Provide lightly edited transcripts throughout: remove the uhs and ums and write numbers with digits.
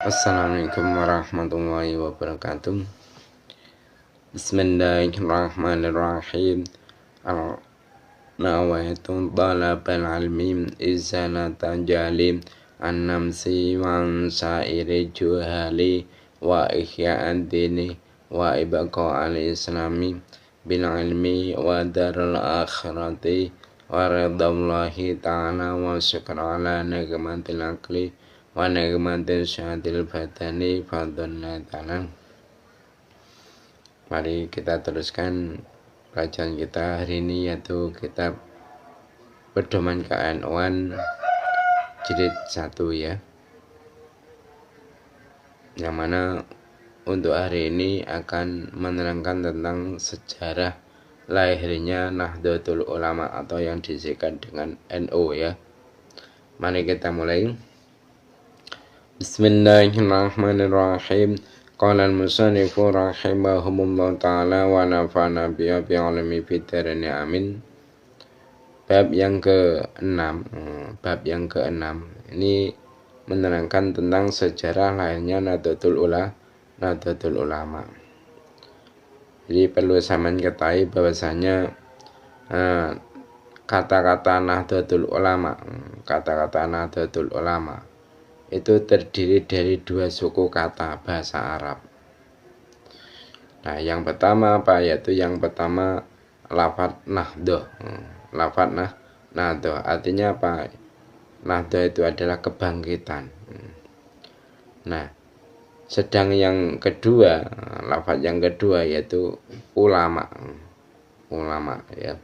Assalamualaikum warahmatullahi wabarakatuh. Bismillahirrahmanirrahim. Nawaitu talabal ilmi izalata jalim an-namsi wa sa'iri juhali wa ihya'ad dini wa ibqa al-islami bil ilmi wa darul akhirati wa ridallahi ta'ala wa syukra ala nikmatil akli wa nikmatil syahadil badani fadlullah ta'ala. Mari kita teruskan bacaan kita hari ini, yaitu kitab Pedoman KNU-an jilid 1 ya. Yang mana untuk hari ini akan menerangkan tentang sejarah lahirnya Nahdlatul Ulama atau yang disingkat dengan NU ya. Mari kita mulai. Bismillahirrahmanirrahim. Qala al-musannifu rahimahumullah ta'ala wa nafa'na bi'ilmi fid-dharain amin. Bab yang ke-6 ini menerangkan tentang sejarah lahirnya Nahdlatul Ulama. Jadi perlu saya ketahui bahwasanya kata-kata Nahdlatul Ulama itu terdiri dari 2 suku kata bahasa Arab. Nah, yang pertama apa? Yaitu yang pertama lafadz nahdoh. Lafadz nahdoh artinya apa? Nahdoh itu adalah kebangkitan. Nah, sedang yang kedua, lafadz yang kedua yaitu ulama ya.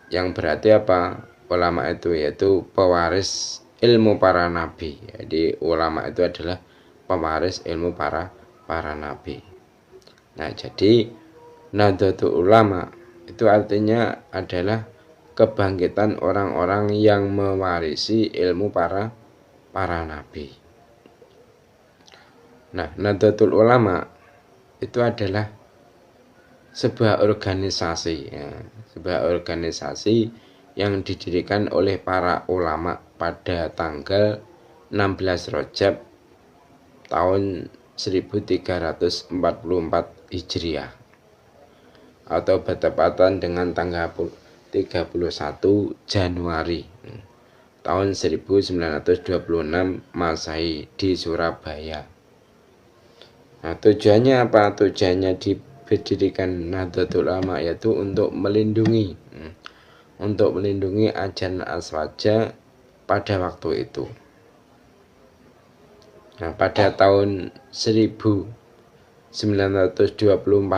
Yang berarti apa? Ulama itu yaitu pewaris ilmu para nabi. Jadi ulama itu adalah pewaris ilmu para nabi. Nah, jadi Nahdlatul Ulama itu artinya adalah kebangkitan orang-orang yang mewarisi ilmu para nabi. Nah, Nahdlatul Ulama itu adalah sebuah organisasi ya, yang didirikan oleh para ulama pada tanggal 16 Rajab tahun 1344 Hijriah atau bertepatan dengan tanggal 31 Januari tahun 1926 Masehi di Surabaya. Nah, tujuannya apa? Tujuannya didirikan Nahdlatul Ulama yaitu untuk melindungi ajaran Aswaja pada waktu itu. Nah, pada tahun 1924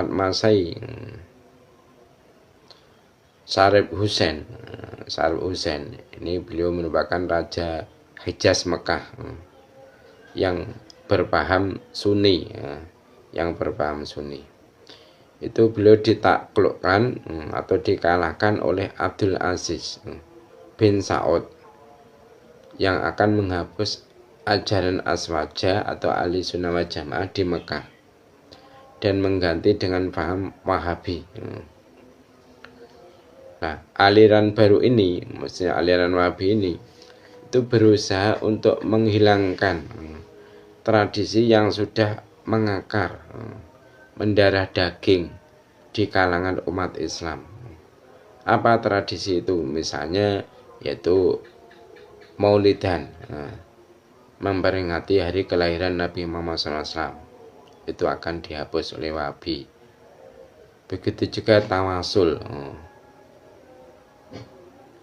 Masehi, Syarif Husain ini beliau merupakan Raja Hijaz Mekah yang berpaham Sunni itu beliau ditaklukkan atau dikalahkan oleh Abdul Aziz bin Saud yang akan menghapus ajaran Aswaja atau Ahli Sunnah wal Jamaah di Mekah dan mengganti dengan paham Wahabi. Nah, aliran baru ini, maksudnya aliran Wahabi ini, itu berusaha untuk menghilangkan tradisi yang sudah mengakar, mendarah daging di kalangan umat Islam. Apa tradisi itu? Misalnya yaitu Maulidan, memperingati hari kelahiran Nabi Muhammad SAW, itu akan dihapus oleh Wahabi. Begitu juga tawasul,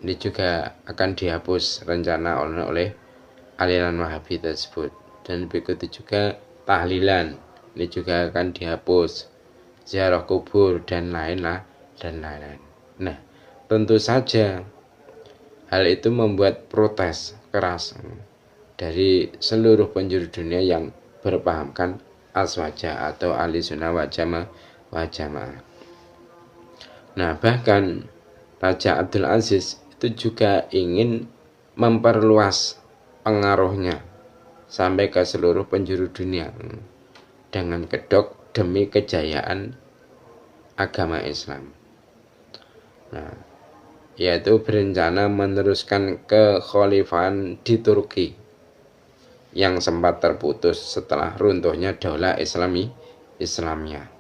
ini juga akan dihapus rencana oleh aliran Wahabi tersebut. Dan begitu juga tahlilan, ini juga akan dihapus, ziarah kubur dan lain-lain. Nah, tentu saja hal itu membuat protes keras dari seluruh penjuru dunia yang berpahamkan Aswaja atau Ahli Sunnah wal Jamaah. Nah, bahkan Raja Abdul Aziz itu juga ingin memperluas pengaruhnya sampai ke seluruh penjuru dunia dengan kedok demi kejayaan agama Islam. Nah, yaitu berencana meneruskan kekhalifahan di Turki yang sempat terputus setelah runtuhnya daulah Islamiyah.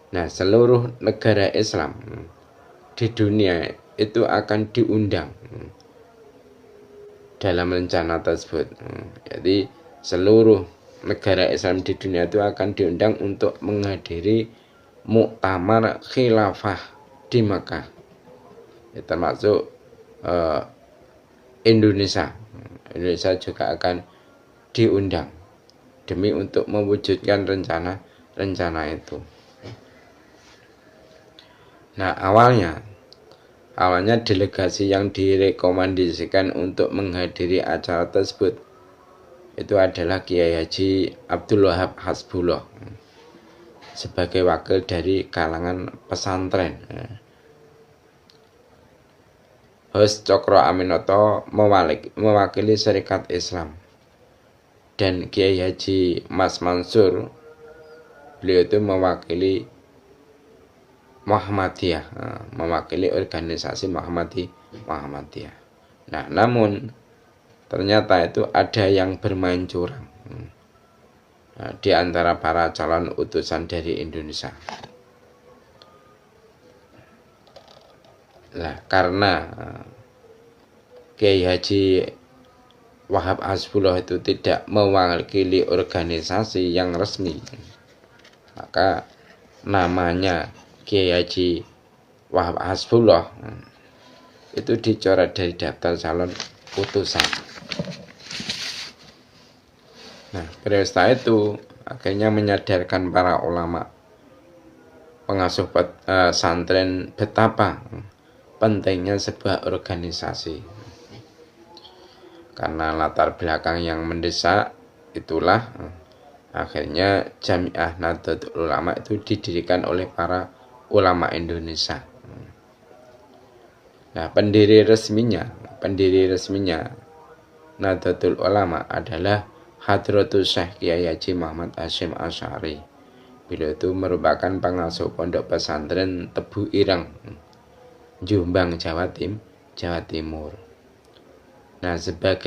Nah, seluruh negara Islam di dunia itu akan diundang dalam rencana tersebut. Jadi seluruh negara Islam di dunia itu akan diundang untuk menghadiri muktamar khilafah di Makkah, ya, termasuk Indonesia. Indonesia juga akan diundang demi untuk mewujudkan rencana itu. Nah, awalnya delegasi yang direkomendasikan untuk menghadiri acara tersebut itu adalah Kiai Haji Abdul Wahab Hasbullah sebagai wakil dari kalangan pesantren. Host Cokro Aminoto mewakili Syarikat Islam, dan Kiai Haji Mas Mansur, beliau itu mewakili Muhammadiyah, mewakili organisasi Muhammadiyah. Nah, namun ternyata itu ada yang bermain curang di antara para calon utusan dari Indonesia. Nah, karena Kiai Haji Wahab Hasbullah itu tidak mewakili organisasi yang resmi, maka namanya Kiai Haji Wahab Hasbullah itu dicoret dari daftar calon utusan. Nah, peristiwa itu akhirnya menyadarkan para ulama pengasuh santren betapa pentingnya sebuah organisasi. Karena latar belakang yang mendesak itulah akhirnya Jamiah Nahdlatul Ulama itu didirikan oleh para ulama Indonesia. Nah, pendiri resminya Nahdlatul Ulama adalah Hadratul Syekh Kiai Haji Muhammad Hasyim Asy'ari. Beliau itu merupakan pengasuh pondok pesantren Tebu Ireng, Jombang, Jawa Timur. Nah, sedang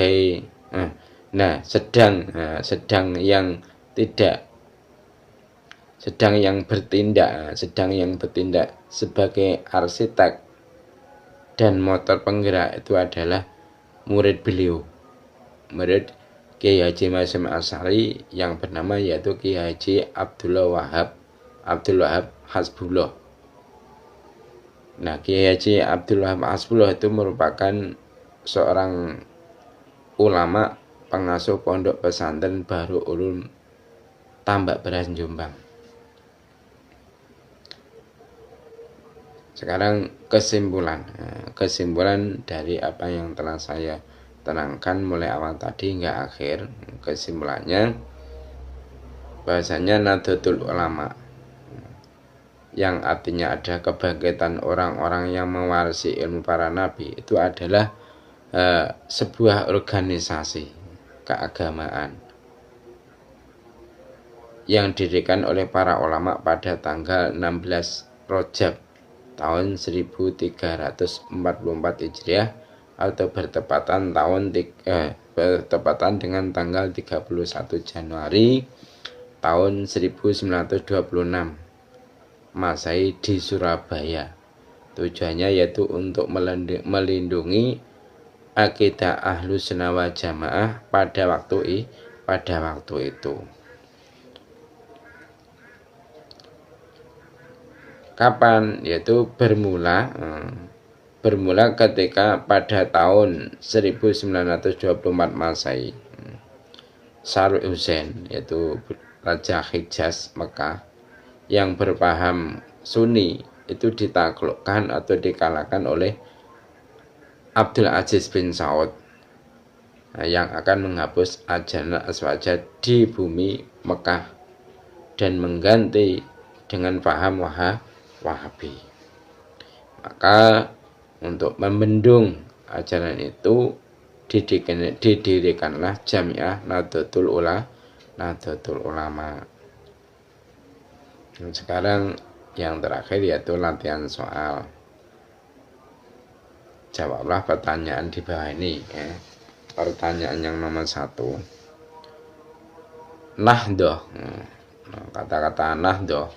yang bertindak sebagai arsitek dan motor penggerak itu adalah murid Kiai Haji Hasyim Asy'ari yang bernama yaitu Kiai Haji Abdul Wahab Hasbullah. Nah, Kiai Haji Abdul Wahab Hasbullah itu merupakan seorang ulama pengasuh pondok pesantren Bahrul Ulum Tambak Beras, Jombang. Sekarang kesimpulan dari apa yang telah saya tenangkan mulai awal tadi hingga akhir. Kesimpulannya bahasanya Nahdlatul Ulama, yang artinya ada kebangkitan orang-orang yang mewarisi ilmu para nabi, itu adalah sebuah organisasi keagamaan yang didirikan oleh para ulama pada tanggal 16 Rajab tahun 1344 Hijriah atau bertepatan dengan tanggal 31 Januari tahun 1926 Masehi di Surabaya. Tujuannya yaitu untuk melindungi akidah Ahlus Sunnah wal Jamaah pada waktu itu. Kapan? Yaitu bermula ketika pada tahun 1924 Masehi, Syarif Husain, yaitu Raja Hijaz Mekah yang berpaham Sunni, itu ditaklukkan atau dikalahkan oleh Abdul Aziz bin Saud yang akan menghapus ajaran Aswajah di bumi Mekah dan mengganti dengan paham Wahabi. Maka untuk membendung ajaran itu didirikanlah Jamiah Nahdlatul Ulama. Dan sekarang yang terakhir yaitu latihan soal. Jawablah pertanyaan di bawah ini. Pertanyaan yang nomor 1. nahdoh. Kata-kata nahdoh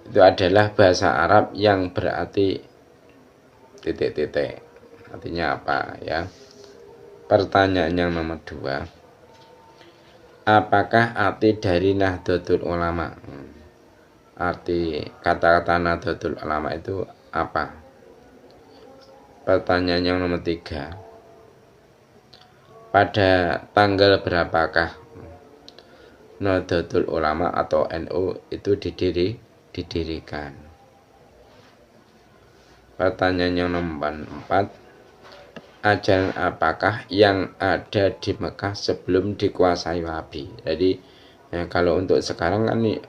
itu adalah bahasa Arab yang berarti titik-titik. Artinya apa ya? Pertanyaan yang nomor 2. Apakah arti dari Nahdlatul Ulama? Arti kata-kata Nahdlatul Ulama itu apa? Pertanyaan yang nomor 3. Pada tanggal berapakah Nahdlatul Ulama atau NU itu didirikan? Pertanyaan yang nomor 4. Ajaran apakah yang ada di Mekah sebelum dikuasai Wahabi? Jadi ya, kalau untuk sekarang kan nih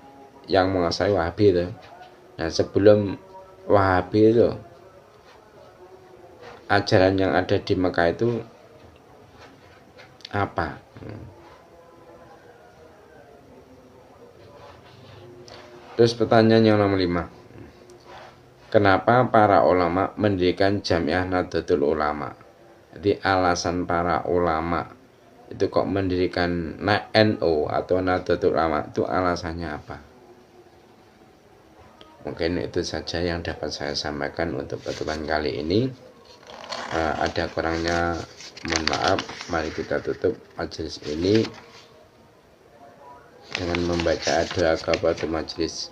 yang menguasai Wahabi itu. Nah, sebelum Wahabi itu ajaran yang ada di Mekah itu apa? Terus pertanyaan yang nomor 5. Kenapa para ulama mendirikan Jamiah Nahdlatul Ulama? Jadi alasan para ulama itu kok mendirikan NU atau Nahdlatul Ulama itu alasannya apa? Mungkin itu saja yang dapat saya sampaikan untuk pertemuan kali ini. Ada kurangnya mohon maaf. Mari kita tutup majelis ini dengan membaca doa kafaratul majelis.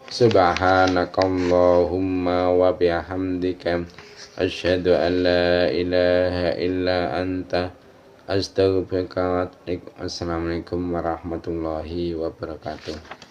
Subhanakallahumma wa bihamdika asyhadu an la ilaha illa anta astaghfiruka wa atubu ilaik. Assalamualaikum warahmatullahi wabarakatuh.